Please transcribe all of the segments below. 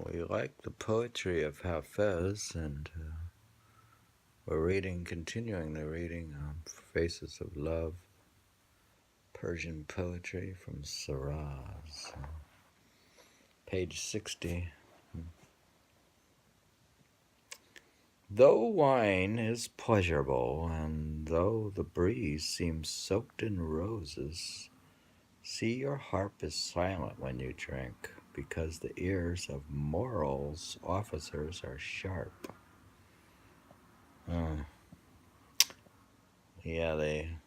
We like the poetry of Hafez, and we're continuing the reading Faces of Love, Persian poetry from Shiraz, page 60. Though wine is pleasurable, and though the breeze seems soaked in roses, see your harp is silent when you drink, because the ears of morals officers are sharp.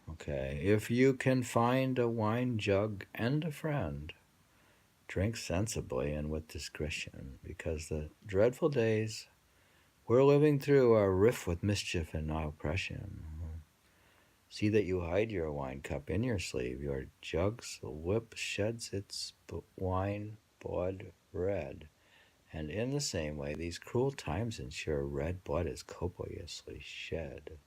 Okay. If you can find a wine jug and a friend, drink sensibly and with discretion, because the dreadful days we're living through are rife with mischief and oppression. See that you hide your wine cup in your sleeve, your jug's lip sheds its wine blood red, and in the same way these cruel times ensure red blood is copiously shed.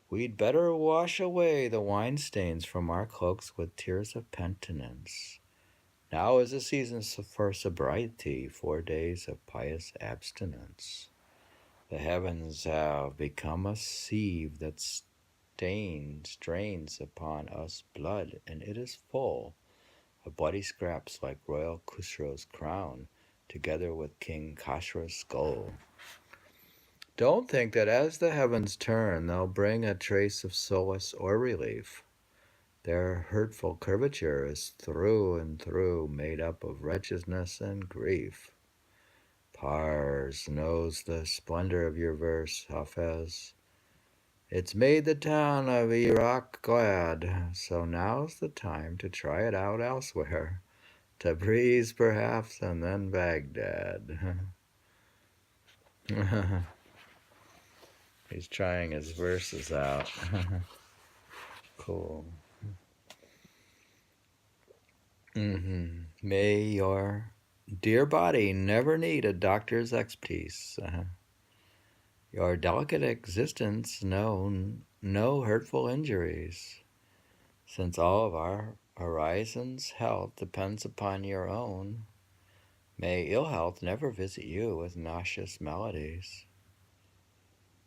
We'd better wash away the wine stains from our cloaks with tears of penitence. Now is the season for sobriety, 4 days of pious abstinence. The heavens have become a sieve that drains upon us blood, and it is full of bloody scraps like royal Khusro's crown, together with King Khosrow's skull. Don't think that as the heavens turn, they'll bring a trace of solace or relief. Their hurtful curvature is through and through made up of wretchedness and grief. Pars knows the splendor of your verse, Hafez. It's made the town of Iraq glad, so now's the time to try it out elsewhere. Tabriz, perhaps, and then Baghdad. He's trying his verses out. Cool. May your dear body never need a doctor's expertise. Your delicate existence know no hurtful injuries, since all of our horizon's health depends upon your own. May ill health never visit you with nauseous melodies.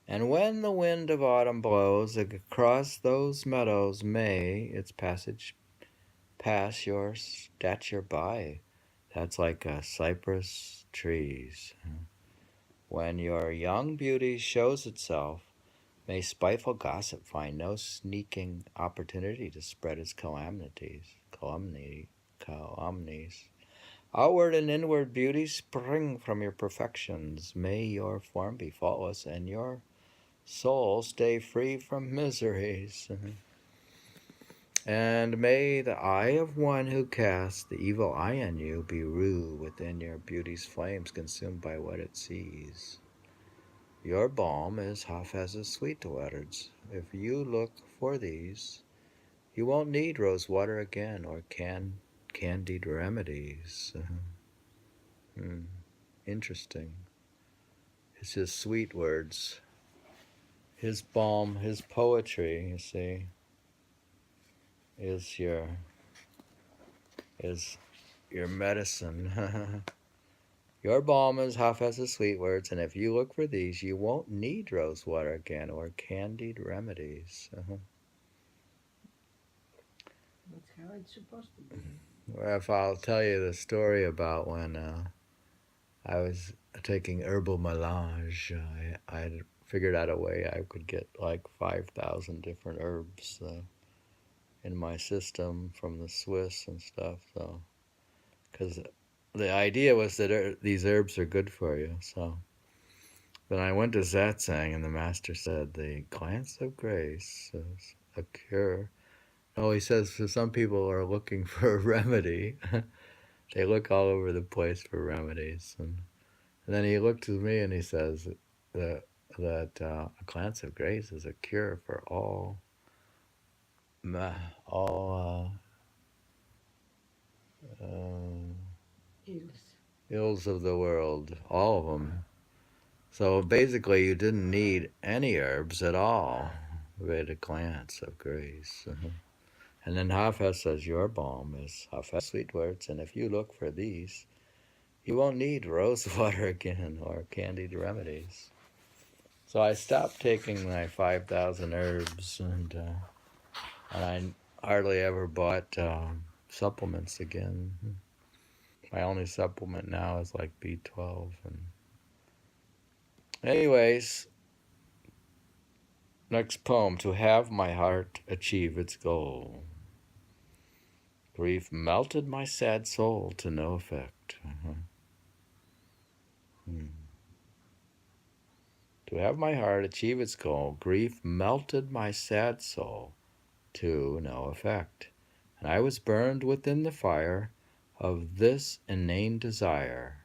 And when the wind of autumn blows across those meadows, may its passage pass your stature by. That's like cypress trees. When your young beauty shows itself, may spiteful gossip find no sneaking opportunity to spread its calumnies. Outward and inward beauty spring from your perfections. May your form be faultless and your soul stay free from miseries. And may the eye of one who casts the evil eye on you be rued within your beauty's flames, consumed by what it sees. Your balm is Hafez's sweet words. If you look for these, you won't need rose water again or candied remedies. Interesting. It's his sweet words, his balm, his poetry, you see, is your medicine. Your balm is Hafez's sweet words, and if you look for these, you won't need rose water again or candied remedies. That's how it's supposed to be. Or if I'll tell you the story about when I was taking herbal melange, I figured out a way I could get like 5,000 different herbs in my system from the Swiss and stuff. So, because the idea was that these herbs are good for you. So then I went to Satsang, and the master said the glance of grace is a cure. Oh, he says for some people are looking for a remedy. They look all over the place for remedies. And then he looked at me and he says that a glance of grace is a cure for all ills of the world, all of them. So basically, you didn't need any herbs at all. We had a glance of grace. And then Hafez says, your balm is Hafez sweet words, and if you look for these, he won't need rose water again or candied remedies. So I stopped taking my 5,000 herbs, and I hardly ever bought supplements again. My only supplement now is like B12. And anyways, next poem. To have my heart achieve its goal. Grief melted my sad soul to no effect. To have my heart achieve its goal, grief melted my sad soul to no effect, and I was burned within the fire of this inane desire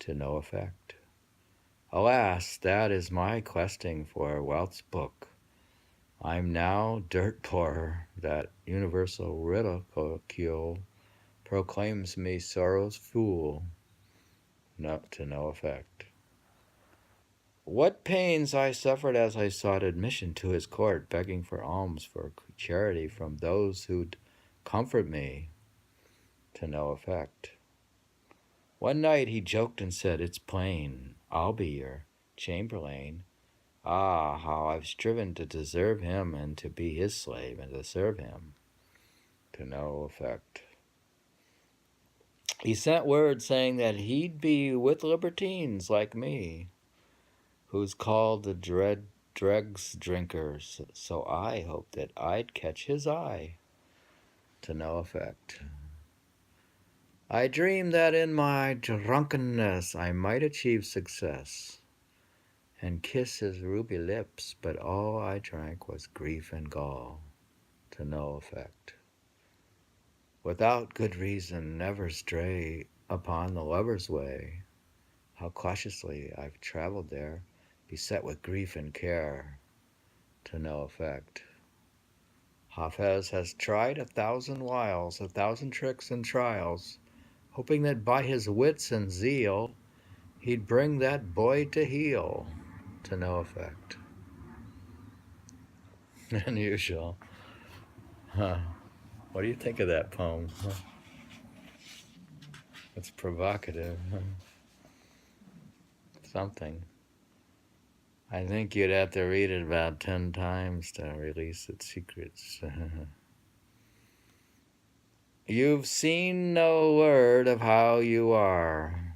to no effect. Alas, that is my questing for wealth's book. I'm now dirt poor, that universal ridicule proclaims me sorrow's fool, to no effect. What pains I suffered as I sought admission to his court, begging for alms for charity from those who'd comfort me, to no effect. One night he joked and said, "It's plain, I'll be your chamberlain." Ah, how I've striven to deserve him and to be his slave and to serve him, to no effect. He sent word saying that he'd be with libertines like me, who's called the dregs drinkers, so I hoped that I'd catch his eye, to no effect. I dreamed that in my drunkenness I might achieve success and kiss his ruby lips, but all I drank was grief and gall, to no effect. Without good reason, never stray upon the lover's way. How cautiously I've traveled there, beset with grief and care, to no effect. Hafez has tried 1,000 wiles, 1,000 tricks and trials, hoping that by his wits and zeal he'd bring that boy to heel, to no effect. Unusual. Huh. What do you think of that poem? It's provocative. Something. I think you'd have to read it about 10 times to release its secrets. You've seen no word of how you are.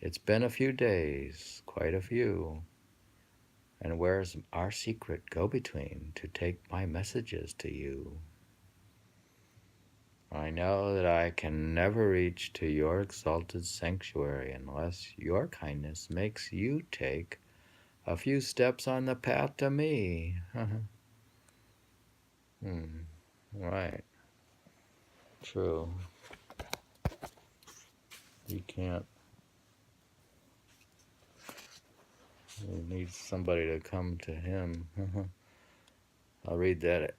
It's been a few days, quite a few. And where's our secret go-between to take my messages to you? I know that I can never reach to your exalted sanctuary unless your kindness makes you take a few steps on the path to me. Right. True. You can't. You need somebody to come to him. I'll read that.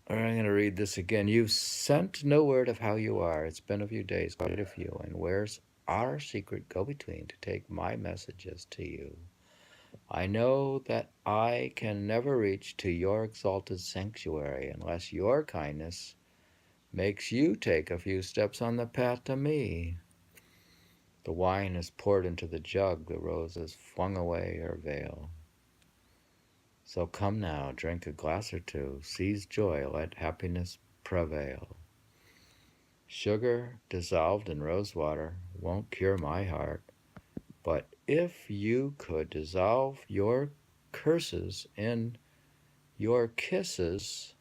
I'm going to read this again. You've sent no word of how you are. It's been a few days, quite a few. And where's our secret go-between to take my messages to you? I know that I can never reach to your exalted sanctuary unless your kindness makes you take a few steps on the path to me. The wine is poured into the jug, the rose has flung away her veil. So come now, drink a glass or two, seize joy, let happiness prevail. Sugar dissolved in rose water won't cure my heart, but if you could dissolve your curses in your kisses,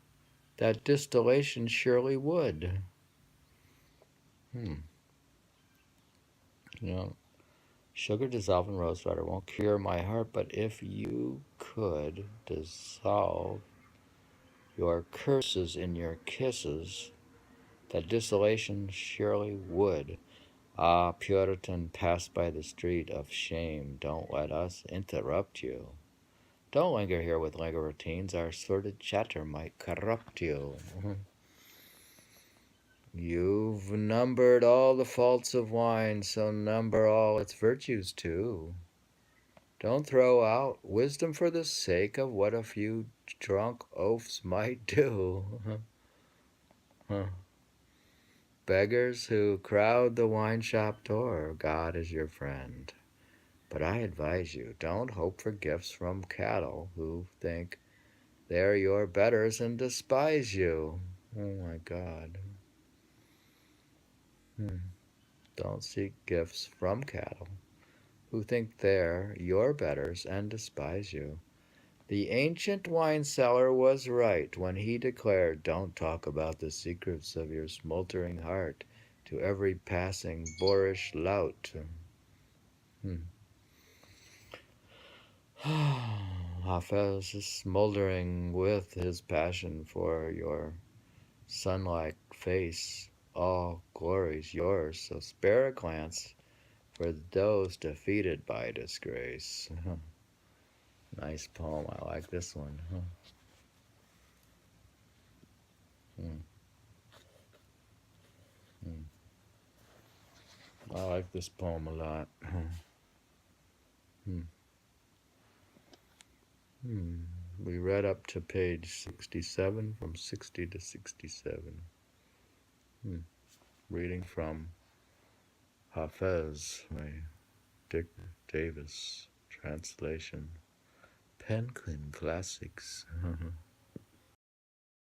that distillation surely would. You know, sugar dissolved in rose water won't cure my heart, but if you could dissolve your curses in your kisses, that distillation surely would. Ah, Puritan, pass by the street of shame. Don't let us interrupt you. Don't linger here with routines. Our sordid chatter might corrupt you. You've numbered all the faults of wine, so number all its virtues too. Don't throw out wisdom for the sake of what a few drunk oafs might do. Beggars who crowd the wine shop door, God is your friend. But I advise you, don't hope for gifts from cattle who think they're your betters and despise you. Oh my God. Hmm. Don't seek gifts from cattle who think they're your betters and despise you. The ancient wine seller was right when he declared, don't talk about the secrets of your smoldering heart to every passing boorish lout. Hmm. Hafez is smoldering with his passion for your sun-like face. All glory's yours, so spare a glance for those defeated by disgrace. Nice poem. I like this one. Hmm. Hmm. I like this poem a lot. Hmm. Hmm. We read up to page 67 from 60 to 67. Hmm. Reading from Hafez by Dick Davis. Translation. Penguin Classics.